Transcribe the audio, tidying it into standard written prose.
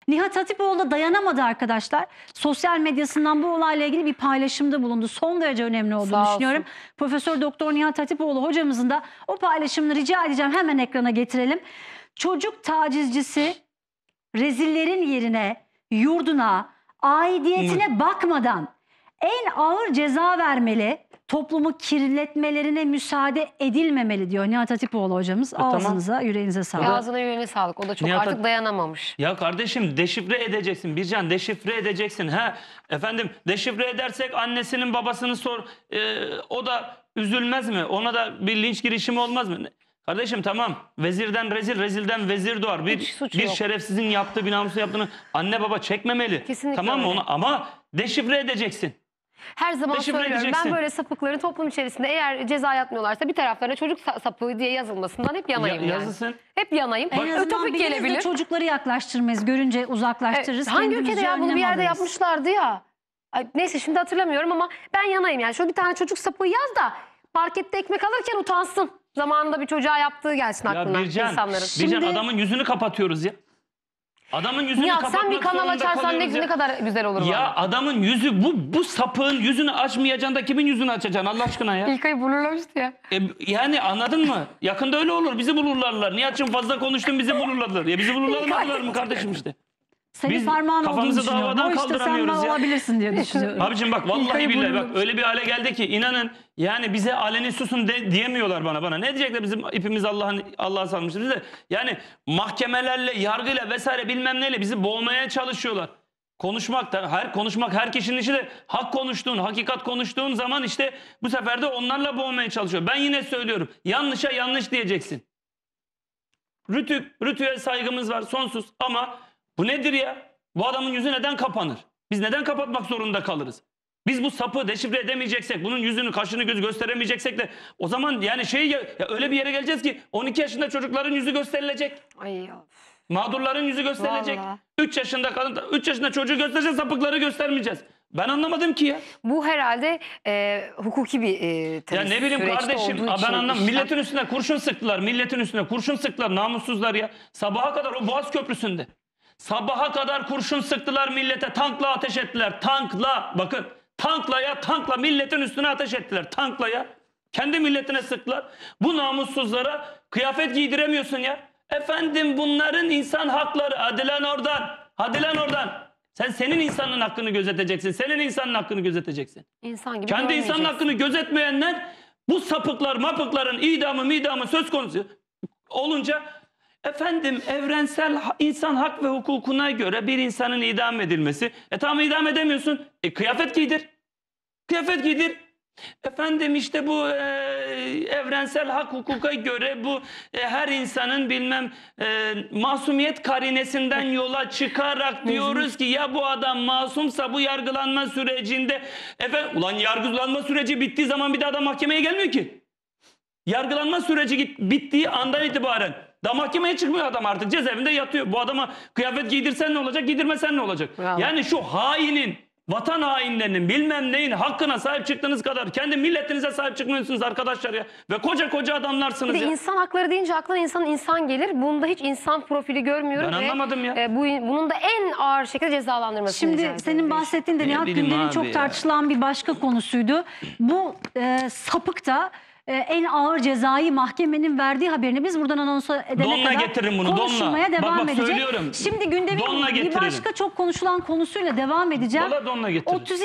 Nihat Hatipoğlu da dayanamadı arkadaşlar. Sosyal medyasından bu olayla ilgili bir paylaşımda bulundu. Son derece önemli olduğunu düşünüyorum. Profesör Doktor Nihat Hatipoğlu hocamızın da o paylaşımını rica edeceğim. Hemen ekrana getirelim. Çocuk tacizcisi rezillerin yerine, yurduna, aidiyetine bakmadan en ağır ceza vermeli. Toplumu kirletmelerine müsaade edilmemeli diyor Nihat Hatipoğlu hocamız. Ağzınıza, yüreğinize sağlık. Ağzına yüreğine sağlık. O da çok artık dayanamamış. Ya kardeşim deşifre edeceksin. Bircan deşifre edeceksin. Efendim deşifre edersek annesinin babasını sor. O da üzülmez mi? Ona da bir linç girişimi olmaz mı? Kardeşim tamam. Vezirden rezil, rezilden vezir doğar. Bir şerefsizin yaptığı, bir namusun yaptığını anne baba çekmemeli. Kesinlikle tamam mı? öyle. Ama deşifre edeceksin. Her zaman söylüyorum, ben böyle sapıkların toplum içerisinde eğer ceza yatmıyorlarsa bir taraflarına çocuk sapığı diye yazılmasından hep yanayım yazılsın. Hep yanayım. En azından Ütopik gelebilir. Çocukları yaklaştırmayız. Görünce uzaklaştırırız. Hangi ülkede ya bunu bir yerde yapmışlardı ya? Ay, neyse şimdi hatırlamıyorum ama ben yanayım yani. Şöyle bir tane çocuk sapığı yaz da markette ekmek alırken utansın. Zamanında bir çocuğa yaptığı gelsin aklına insanların. Bircan adamın yüzünü kapatıyoruz ya. Adamın yüzünü kapatmak sen bir kanal açarsan ne kadar güzel olur. Ya adamın yüzü bu sapığın yüzünü açmayacaksın da kimin yüzünü açacaksın Allah aşkına ya. İlkay'ı bulurlamıştı ya. Yani anladın mı? Yakında öyle olur. Bizi bulurlarlar. Nihat'cığım fazla konuştun bizi bulurlarlar. Ya bizi bulurlarlar mı kardeşim işte? Senin parmağın olduğunu düşünüyorum. O işte sen olabilirsin diye düşünüyorum. Abicim bak vallahi billahi bak öyle bir hale geldi ki inanın yani bize aleni susun diyemiyorlar bana. Ne diyecekler bizim ipimiz Allah'a salmıştır bize. Yani mahkemelerle, yargıyla vesaire bilmem neyle bizi boğmaya çalışıyorlar. Konuşmak her kişinin işi de hak konuştuğun, hakikat konuştuğun zaman işte bu sefer de onlarla boğmaya çalışıyor. Ben yine söylüyorum. Yanlışa yanlış diyeceksin. Rütü'ye saygımız var sonsuz ama bu nedir ya? Bu adamın yüzü neden kapanır? Biz neden kapatmak zorunda kalırız? Biz bu sapı deşifre edemeyeceksek, bunun yüzünü, kaşını, gözü gösteremeyeceksek de o zaman yani öyle bir yere geleceğiz ki 12 yaşında çocukların yüzü gösterilecek. Ay ya. Mağdurların yüzü gösterilecek. Vallahi. 3 yaşında çocuğu göstereceğiz, sapıkları göstermeyeceğiz. Ben anlamadım ki ya. Bu herhalde hukuki bir ya ne bileyim kardeşim ben anlamadım. Milletin üstüne kurşun sıktılar. Milletin üstüne kurşun sıktılar. Namussuzlar ya. Sabaha kadar o Boğaz Köprüsü'nde. Sabaha kadar kurşun sıktılar millete. Tankla ateş ettiler. Tankla. Bakın. Tankla milletin üstüne ateş ettiler. Tankla ya. Kendi milletine sıktılar. Bu namussuzlara kıyafet giydiremiyorsun ya. Efendim bunların insan hakları. Hadi lan oradan. Senin insanın hakkını gözeteceksin. Senin insanın hakkını gözeteceksin. İnsan gibi kendi insanın hakkını gözetmeyenler bu sapıkların idamı söz konusu olunca efendim evrensel insan hak ve hukukuna göre bir insanın idam edilmesi. Tamam idam edemiyorsun. Kıyafet giydir. Kıyafet giydir. Efendim işte bu evrensel hak hukuka göre bu her insanın masumiyet karinesinden yola çıkarak diyoruz ki ya bu adam masumsa bu yargılanma sürecinde ulan yargılanma süreci bittiği zaman bir daha da mahkemeye gelmiyor ki. Yargılanma süreci bittiği andan itibaren daha mahkemeye çıkmıyor adam artık cezaevinde yatıyor. Bu adama kıyafet giydirsen ne olacak, giydirmesen ne olacak? Bravo. Yani şu hainin, vatan hainlerinin bilmem neyin hakkına sahip çıktığınız kadar kendi milletinize sahip çıkmıyorsunuz arkadaşlar ya. Ve koca adamlarsınız bir de ya. İnsan hakları deyince aklına insan gelir. Bunda hiç insan profili görmüyorum. Ben anlamadım ya. Bunun da en ağır şekilde cezalandırılması. Şimdi senin bahsettiğin de Nihat Günder'in çok tartışılan bir başka konusuydu. Bu sapık da en ağır cezayı mahkemenin verdiği haberini biz buradan anons edene kadar konuşulmaya devam edecek. Söylüyorum. Şimdi gündemin bir başka çok konuşulan konusuyla devam edeceğim. 32